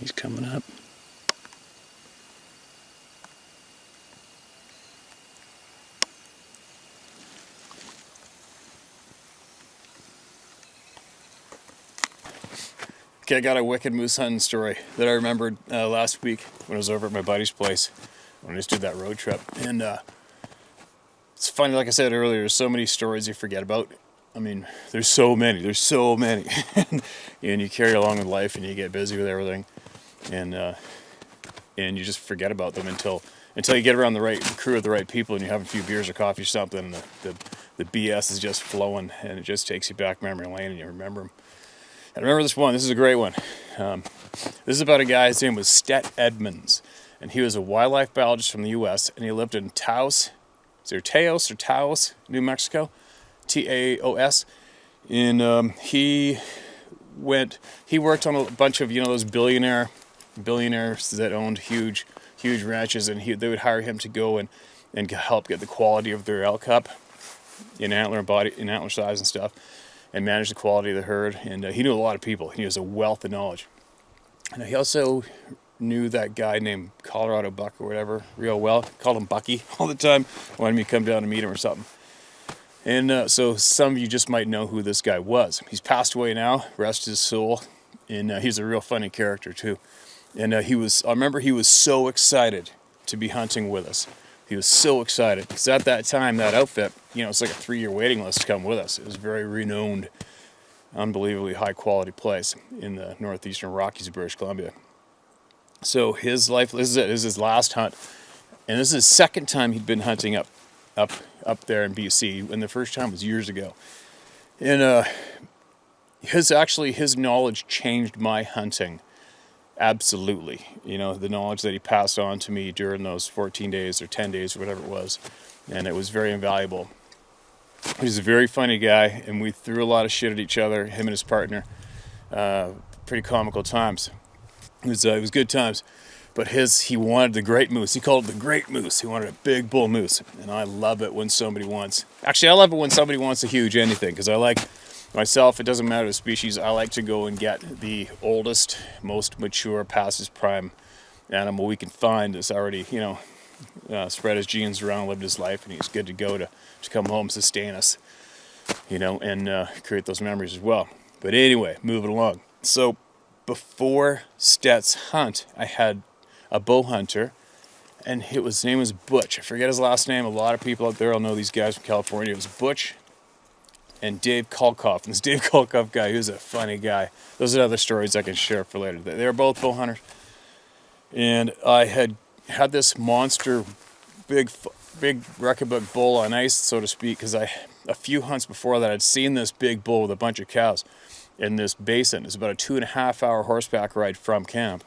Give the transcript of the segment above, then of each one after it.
He's coming up. Okay, I got a wicked moose hunting story that I remembered last week when I was over at my buddy's place when I just did that road trip. And it's funny, like I said earlier, there's so many stories you forget about. I mean, there's so many. And you carry along with life and you get busy with everything. And you just forget about them until you get around the right crew of the right people and you have a few beers or coffee or something, and the BS is just flowing and it just takes you back memory lane and you remember them. I remember this one. This is a great one. This is about a guy. His name was Stet Edmonds, and he was a wildlife biologist from the U.S. and he lived in Taos. Is there Taos or Taos, New Mexico? Taos. And he worked on a bunch of those billionaires that owned huge ranches, and they would hire him to go and help get the quality of their elk up in antler size and stuff, and manage the quality of the herd. And he knew a lot of people. He has a wealth of knowledge. And he also knew that guy named Colorado Buck or whatever real well. Called him Bucky all the time. Wanted me to come down and meet him or something. And so some of you just might know who this guy was. He's passed away now, rest his soul. And he's a real funny character too. And I remember he was so excited to be hunting with us. He was so excited because at that time, that outfit, it's like a 3-year waiting list to come with us. It was a very renowned, unbelievably high quality place in the northeastern Rockies of British Columbia. So his life, this is his last hunt. And this is his second time he'd been hunting up there in BC. And the first time was years ago. And his knowledge changed my hunting. Absolutely. The knowledge that he passed on to me during those 14 days or 10 days or whatever it was. And it was very invaluable. He's a very funny guy, and we threw a lot of shit at each other, him and his partner. Pretty comical times. It was good times. But he wanted the great moose. He called it the great moose. He wanted a big bull moose. And I love it when somebody wants... Actually, I love it when somebody wants a huge anything, because I like... Myself, it doesn't matter the species, I like to go and get the oldest, most mature, past his prime animal we can find that's already, spread his genes around, lived his life, and he's good to go to come home, sustain us, and create those memories as well. But anyway, moving along. So before Stet's hunt, I had a bow hunter, and his name was Butch. I forget his last name. A lot of people out there will know these guys from California. It was Butch and Dave Kolkoff. And this Dave Kolkoff guy, he was a funny guy. Those are other stories I can share for later. They were both bow hunters. And I had this monster, big record bull on ice, so to speak, because a few hunts before that, I'd seen this big bull with a bunch of cows in this basin. It's about a 2.5-hour horseback ride from camp.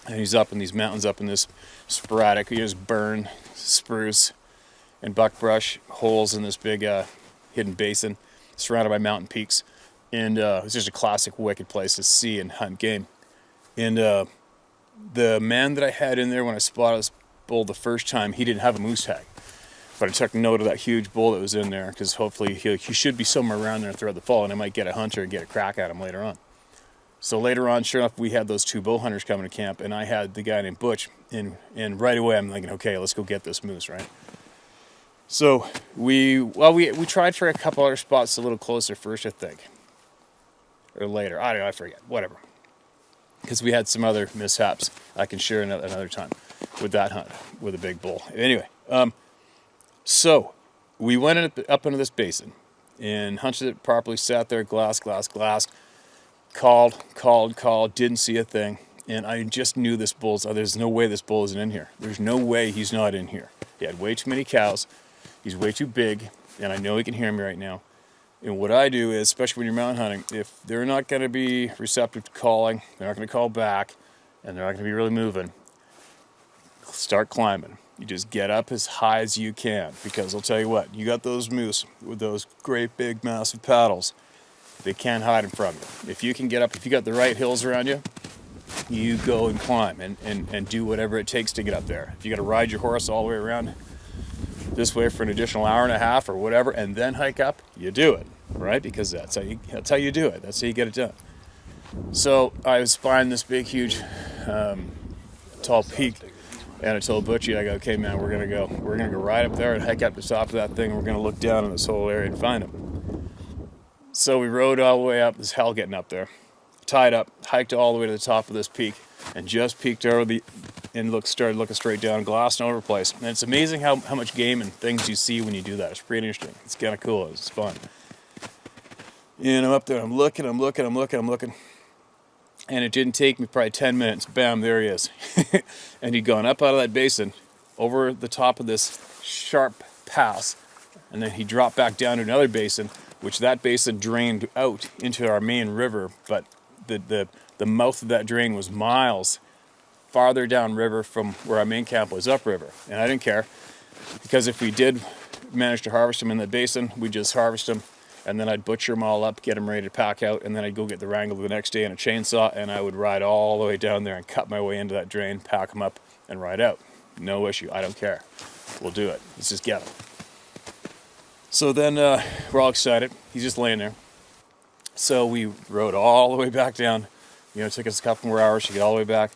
And he's up in these mountains, up in this sporadic, burn, spruce, and buckbrush holes in this big hidden basin surrounded by mountain peaks, and it's just a classic wicked place to see and hunt game. And the man that I had in there when I spotted this bull the first time, he didn't have a moose tag, but I took note of that huge bull that was in there, because hopefully he should be somewhere around there throughout the fall, and I might get a hunter and get a crack at him later on. So later on, sure enough, we had those 2 bow hunters coming to camp, and I had the guy named Butch, and right away I'm thinking, okay, let's go get this moose, right? So we tried for a couple other spots a little closer first, I think, or later. I don't know, I forget. Whatever, because we had some other mishaps I can share another time with that hunt with a big bull. Anyway, so we went up into this basin and hunted it properly. Sat there, glass. Called. Didn't see a thing, and I just knew this bull's. There's no way this bull isn't in here. There's no way he's not in here. He had way too many cows. He's way too big, and I know he can hear me right now. And what I do is, especially when you're mountain hunting, if they're not going to be receptive to calling, they're not going to call back, and they're not going to be really moving, start climbing. You just get up as high as you can, because I'll tell you what, you got those moose with those great big massive paddles. They can't hide them from you. If you can get up, if you got the right hills around you, you go and climb and do whatever it takes to get up there. If you got to ride your horse all the way around this way for an additional hour and a half or whatever, and then hike up, you do it, right? Because that's how you do it. That's how you get it done. So I was spying this big, huge, tall peak, and I told Butchie, I go, okay, man, we're gonna go right up there and hike up the top of that thing, and we're gonna look down on this whole area and find him. So we rode all the way up. There's hell getting up there. Tied up, hiked all the way to the top of this peak, and just peeked over and started looking straight down, glassing over the place. And it's amazing how much game and things you see when you do that. It's pretty interesting. It's kind of cool. It's fun. And I'm up there. I'm looking. And it didn't take me probably 10 minutes. Bam, there he is. And he'd gone up out of that basin, over the top of this sharp pass, and then he dropped back down to another basin, which that basin drained out into our main river, but the mouth of that drain was miles farther downriver from where our main camp was upriver. And I didn't care, because if we did manage to harvest them in the basin, we'd just harvest them, and then I'd butcher them all up, get them ready to pack out, and then I'd go get the wrangle the next day in a chainsaw, and I would ride all the way down there and cut my way into that drain, pack them up, and ride out. No issue. I don't care. We'll do it. Let's just get them. So then we're all excited. He's just laying there. So we rode all the way back down. It took us a couple more hours to get all the way back.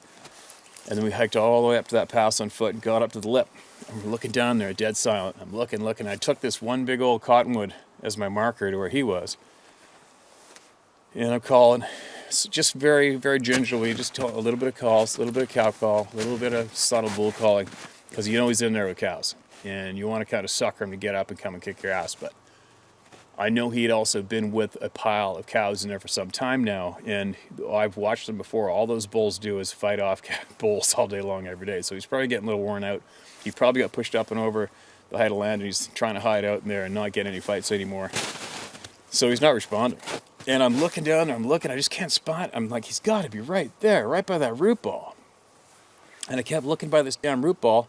And then we hiked all the way up to that pass on foot and got up to the lip. And we're looking down there, dead silent. I'm looking. I took this one big old cottonwood as my marker to where he was. And I'm calling. It's just very, very gingerly, just a little bit of calls, a little bit of cow call, a little bit of subtle bull calling, because he's in there with cows. And you want to kind of sucker him to get up and come and kick your ass. But I know he had also been with a pile of cows in there for some time now, and I've watched them before. All those bulls do is fight off bulls all day long every day. So he's probably getting a little worn out. He probably got pushed up and over the height of land, and he's trying to hide out in there and not get any fights anymore. So he's not responding. And I'm looking down there, I just can't spot. I'm like, he's got to be right there, right by that root ball. And I kept looking by this damn root ball,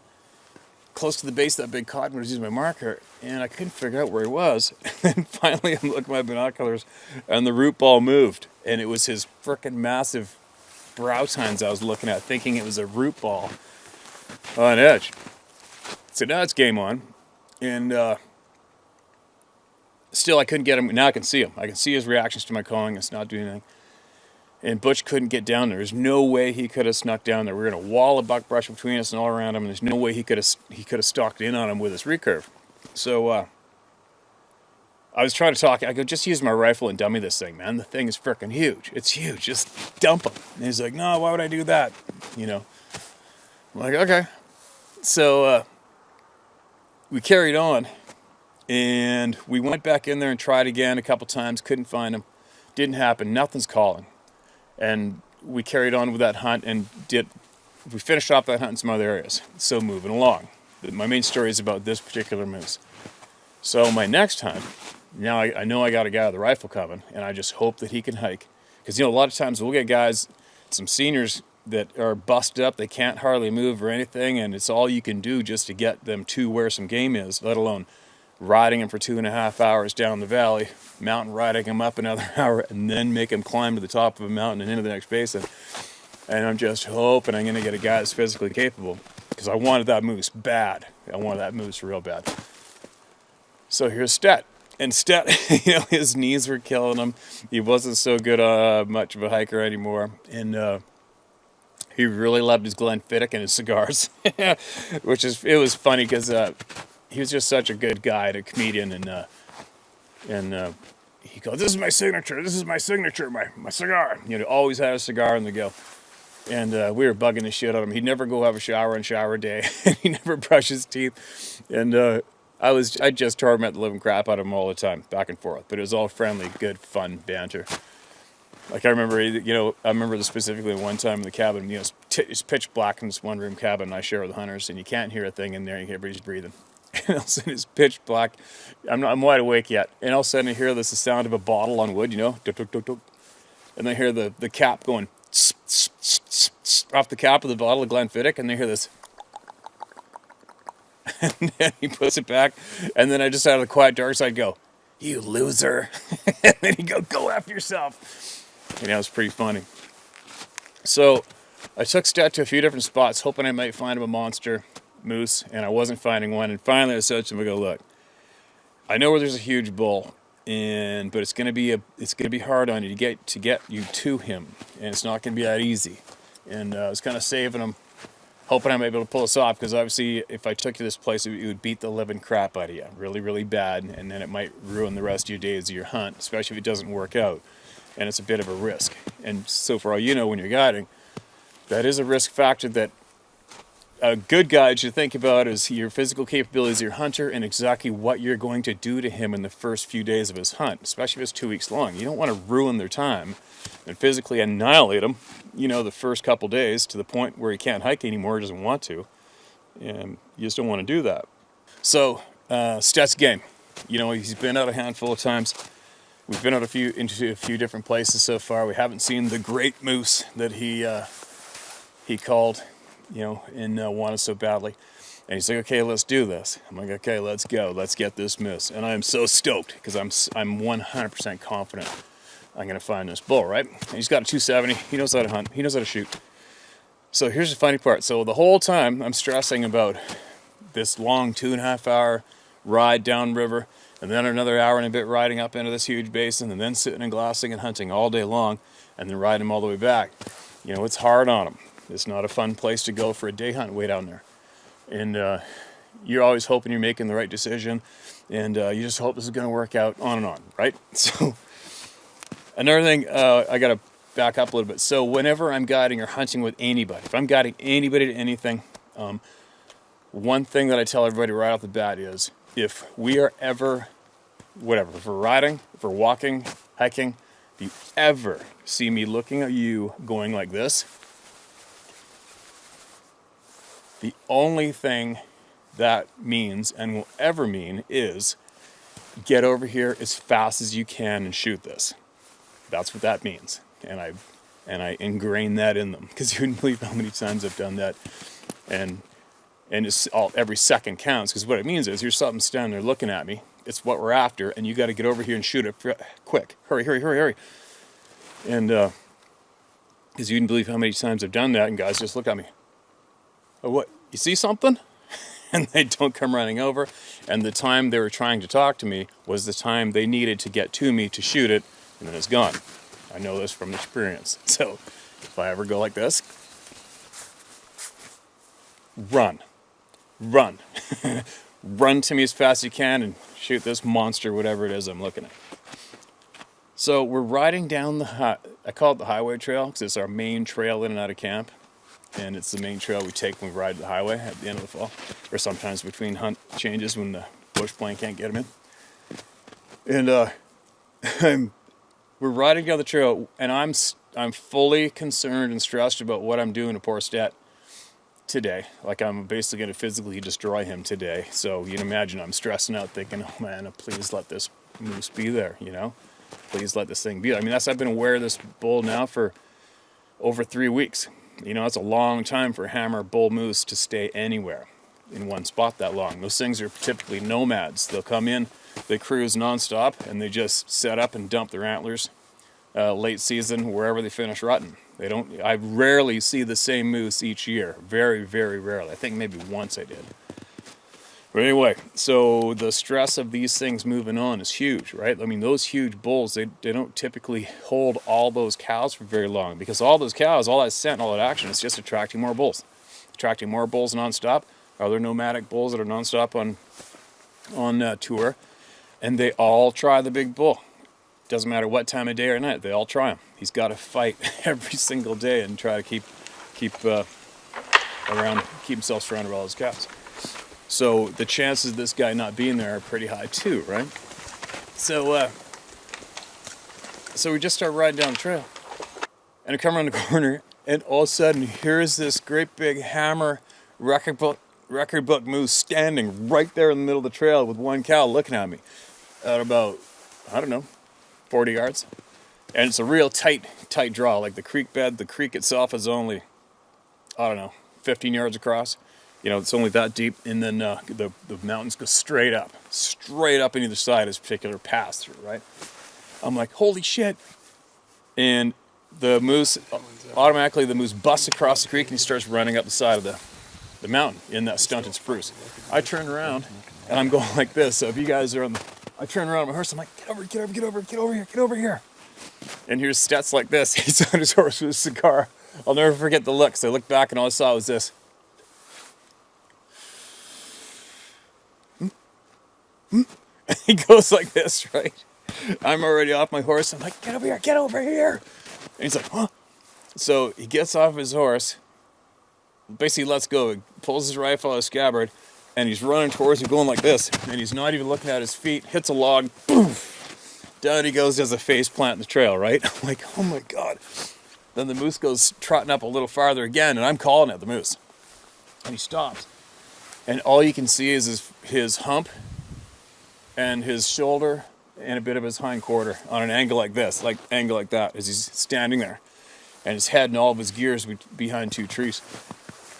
close to the base of that big cottonwood, using my marker, and I couldn't figure out where he was. And finally, I'm looking at my binoculars, and the root ball moved, and it was his frickin' massive brow tines I was looking at, thinking it was a root ball on edge. So now it's game on, and still I couldn't get him. Now I can see him. I can see his reactions to my calling. It's not doing anything. And Butch couldn't get down there. There's no way he could have snuck down there. We were in a wall of buckbrush between us and all around him, and there's no way he could have stalked in on him with his recurve. So I was trying to talk. I go, just use my rifle and dummy this thing, man. The thing is freaking huge. It's huge. Just dump him. And he's like, no, why would I do that? I'm like, okay. So we carried on, and we went back in there and tried again a couple times. Couldn't find him. Didn't happen. Nothing's calling. And we carried on with that hunt and we finished off that hunt in some other areas. So moving along. My main story is about this particular moose. So my next hunt, now I know I got a guy with a rifle coming, and I just hope that he can hike. Because, a lot of times we'll get guys, some seniors that are busted up, they can't hardly move or anything, and it's all you can do just to get them to where some game is, let alone riding them for 2.5 hours down the valley, mountain riding them up another hour, and then make them climb to the top of a mountain and into the next basin. And I'm just hoping I'm going to get a guy that's physically capable, because I wanted that moose bad. I wanted that moose real bad. So here's Stet. And Stet, his knees were killing him. He wasn't so good much of a hiker anymore. And he really loved his Glenfiddich and his cigars. It was funny because he was just such a good guy, a comedian, and he goes, this is my signature, my cigar. Always had a cigar on the go. And we were bugging the shit out of him. He'd never go have a shower on shower day. He never brushed his teeth. And I just torment the living crap out of him all the time, back and forth. But it was all friendly, good, fun banter. Like I remember this specifically one time in the cabin. It's pitch black in this one room cabin I share with the hunters, and you can't hear a thing in there. Everybody's breathing. And all of a sudden it's pitch black. I'm wide awake yet. And all of a sudden I hear the sound of a bottle on wood, duk, duk, duk, duk. And I hear the cap going off the cap of the bottle of Glenfiddich, and I hear this. And then he puts it back, and then I just out of the quiet dark side go, you loser. And then he go F yourself. And that was pretty funny. So I took Stet to a few different spots, hoping I might find him a monster moose, and I wasn't finding one. And finally I said to him, I go, look, I know where there's a huge bull, but it's gonna be hard on you to get you to him, and it's not gonna be that easy. And I was kind of saving him, hoping I'm able to pull this off, because obviously if I took you to this place, it would beat the living crap out of you, really, really bad, and then it might ruin the rest of your days of your hunt, especially if it doesn't work out, and it's a bit of a risk. And so for all you know, when you're guiding, that is a risk factor that a good guide should think about, is your physical capabilities of your hunter and exactly what you're going to do to him in the first few days of his hunt, especially if it's 2 weeks long. You don't want to ruin their time and physically annihilate them, the first couple days to the point where he can't hike anymore, he doesn't want to. And you just don't want to do that. So, Stet's game. He's been out a handful of times. We've been out into a few different places so far. We haven't seen the great moose that he called, and wanted so badly. And he's like, okay, let's do this. I'm like, okay, let's go. Let's get this moose. And I'm so stoked because I'm 100% confident I'm going to find this bull, right? And he's got a 270. He knows how to hunt. He knows how to shoot. So here's the funny part. So the whole time I'm stressing about this long 2.5 hour ride downriver, and then another hour and a bit riding up into this huge basin, and then sitting and glassing and hunting all day long, and then riding him all the way back. It's hard on him. It's not a fun place to go for a day hunt way down there. And you're always hoping you're making the right decision, and you just hope this is going to work out, on and on, right? So another thing, I got to back up a little bit. So whenever I'm guiding or hunting with anybody, if I'm guiding anybody to anything, one thing that I tell everybody right off the bat is, if we are ever, if we're riding, if we're walking, hiking, if you ever see me looking at you going like this, the only thing that means and will ever mean is get over here as fast as you can and shoot this. That's what that means. And I ingrain that in them, because you wouldn't believe how many times I've done that. And it's every second counts, because what it means is, here's something standing there looking at me. It's what we're after, and you got to get over here and shoot it quick. Hurry. And because you wouldn't believe how many times I've done that, and guys just look at me. Oh, what? You see something? And they don't come running over. And the time they were trying to talk to me was the time they needed to get to me to shoot it, and then it's gone. I know this from experience. So if I ever go like this, run. Run to me as fast as you can and shoot this monster, whatever it is I'm looking at. So we're riding down I call it the highway trail, because it's our main trail in and out of camp. And it's the main trail we take when we ride the highway at the end of the fall, or sometimes between hunt changes when the bush plane can't get them in. And we're riding down the trail, and I'm fully concerned and stressed about what I'm doing to poor Stet today. Like, I'm basically going to physically destroy him today. So you can imagine I'm stressing out, thinking, oh man, please let this moose be there. Please let this thing be there. I mean, I've been aware of this bull now for over 3 weeks. That's a long time for a hammer bull moose to stay anywhere in one spot that long. Those things are typically nomads. They'll come in, they cruise nonstop, and they just set up and dump their antlers late season wherever they finish rutting. I rarely see the same moose each year. Very, very rarely. I think maybe once I did. But anyway, so the stress of these things moving on is huge, right? I mean, those huge bulls, they don't typically hold all those cows for very long, because all those cows, all that scent, all that action, is just attracting more bulls. Attracting more bulls nonstop. Other nomadic bulls that are nonstop on tour, and they all try the big bull. Doesn't matter what time of day or night, they all try him. He's got to fight every single day and try to keep himself surrounded by all his cows. So the chances of this guy not being there are pretty high too, right? So we just start riding down the trail, and I come around the corner, and all of a sudden, here's this great big hammer record book moose standing right there in the middle of the trail with one cow looking at me at about, 40 yards. And it's a real tight draw. Like, the creek itself is only, 15 yards across. It's only that deep, and then the mountains go straight up on either side of this particular pass through, right? I'm like, holy shit. And the moose busts across the creek, and he starts running up the side of the mountain in that stunted spruce. I turn around, and I'm going like this. So if you guys are I turn around on my horse. I'm like, get over here. And here's Stet's like this. He's on his horse with a cigar. I'll never forget the look. So I looked back and all I saw was this. And he goes like this, right? I'm already off my horse. I'm like, get over here. And he's like, huh? So he gets off his horse, basically lets go, he pulls his rifle out of his scabbard, and he's running towards me going like this. And he's not even looking at his feet, hits a log, boom. Down he goes, does a face plant in the trail, right? I'm like, oh my God. Then the moose goes trotting up a little farther again, and I'm calling at the moose. And he stops. And all you can see is his hump and his shoulder and a bit of his hind quarter on an angle like this, angle like that, as he's standing there. And his head and all of his gears behind two trees.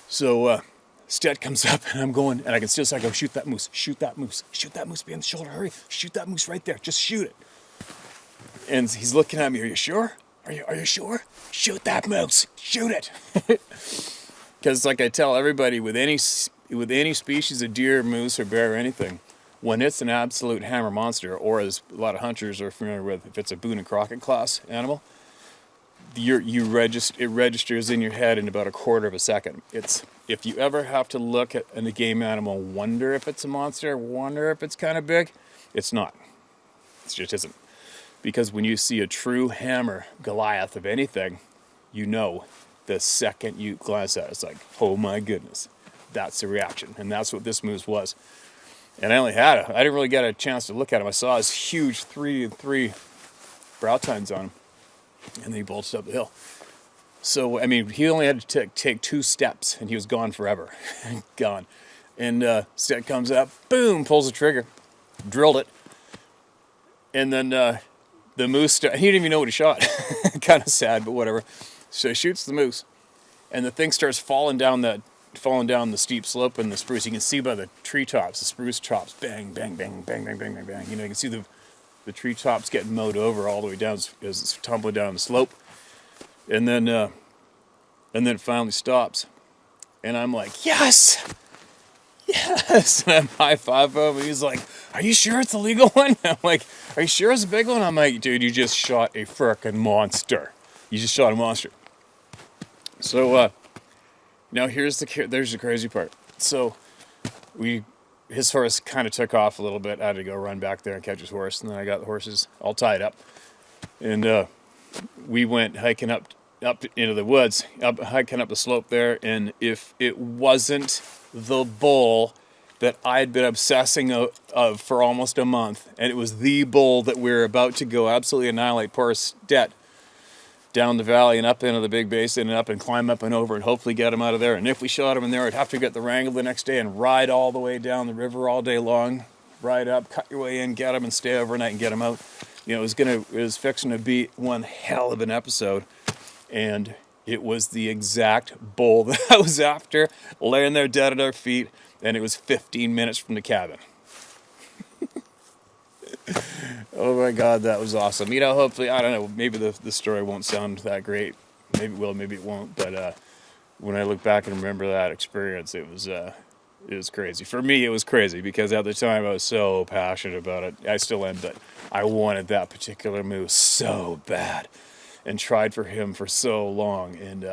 So Stet comes up and I'm going, and I can still say, I go, shoot that moose behind the shoulder, hurry, shoot that moose right there, just shoot it. And he's looking at me, are you sure? Are you sure? Shoot that moose, shoot it. Because like I tell everybody, with any species of deer, moose, or bear, or anything, when it's an absolute hammer monster, or as a lot of hunters are familiar with, if it's a Boone and Crockett class animal, it registers in your head in about a quarter of a second. It's, if you ever have to look at a game animal, wonder if it's a monster, wonder if it's kind of big, it's not. It just isn't. Because when you see a true hammer Goliath of anything, you know the second you glance at it, it's like, oh my goodness, that's the reaction. And that's what this moose was. And I didn't really get a chance to look at him. I saw his huge 3-3 brow tines on him. And then he bolted up the hill. So, I mean, he only had to take 2 steps, and he was gone forever. Gone. And Stet comes up, boom, pulls the trigger, drilled it. And then the moose, he didn't even know what he shot. Kind of sad, but whatever. So he shoots the moose, and the thing starts falling down the steep slope in the spruce. You can see by the treetops, the spruce tops, bang, bang, bang, bang, bang, bang, bang, bang. You know, you can see the treetops getting mowed over all the way down as it's tumbling down the slope. And then it finally stops. And I'm like, yes! Yes! And I'm high-fiving him, and he's like, are you sure it's a legal one? I'm like, are you sure it's a big one? I'm like, dude, you just shot a frickin' monster. You just shot a monster. So, now there's the crazy part. So, his horse kind of took off a little bit. I had to go run back there and catch his horse, and then I got the horses all tied up. And we went hiking up into the woods, hiking up the slope there, and if it wasn't the bull that I'd been obsessing of for almost a month, and it was the bull that we were about to go absolutely annihilate poor Stet down the valley and up into the big basin and up and climb up and over and hopefully get him out of there. And if we shot him in there, I'd have to get the Wrangler the next day and ride all the way down the river all day long, ride up, cut your way in, get him, and stay overnight and get him out. You know, it was fixing to be one hell of an episode. And it was the exact bull that I was after, laying there dead at our feet, and it was 15 minutes from the cabin. Oh my God, that was awesome. You know, hopefully, I don't know, maybe the story won't sound that great. Maybe it will, maybe it won't. But when I look back and remember that experience, it was crazy. For me, it was crazy because at the time I was so passionate about it. I still am, but I wanted that particular moose so bad and tried for him for so long. And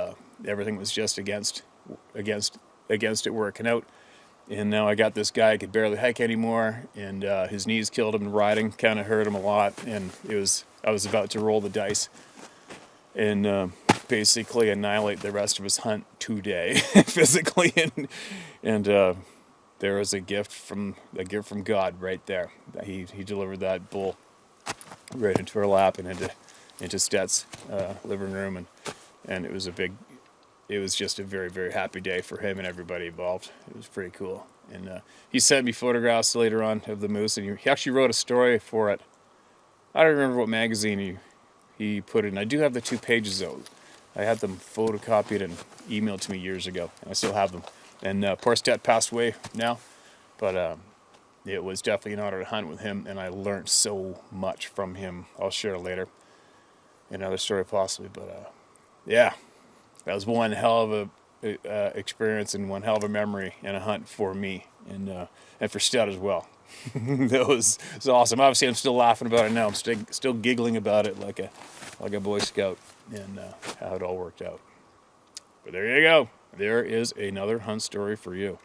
everything was just against it working out. And now I got this guy who could barely hike anymore, and his knees killed him, and riding kind of hurt him a lot. And I was about to roll the dice and basically annihilate the rest of his hunt today, physically. And there was a gift from God right there. He delivered that bull right into her lap and into Stet's living room, and it was just a very, very happy day for him and everybody involved. It was pretty cool. And he sent me photographs later on of the moose, and he actually wrote a story for it. I don't remember what magazine he put it in. I do have the 2 pages, though. I had them photocopied and emailed to me years ago, and I still have them. And poor Stet passed away now, but it was definitely an honor to hunt with him, and I learned so much from him. I'll share it later. Another story possibly, but yeah. That was one hell of a experience and one hell of a memory and a hunt for me and for Stet as well. That was awesome. Obviously, I'm still laughing about it now. I'm still giggling about it like a Boy Scout, and how it all worked out. But there you go. There is another hunt story for you.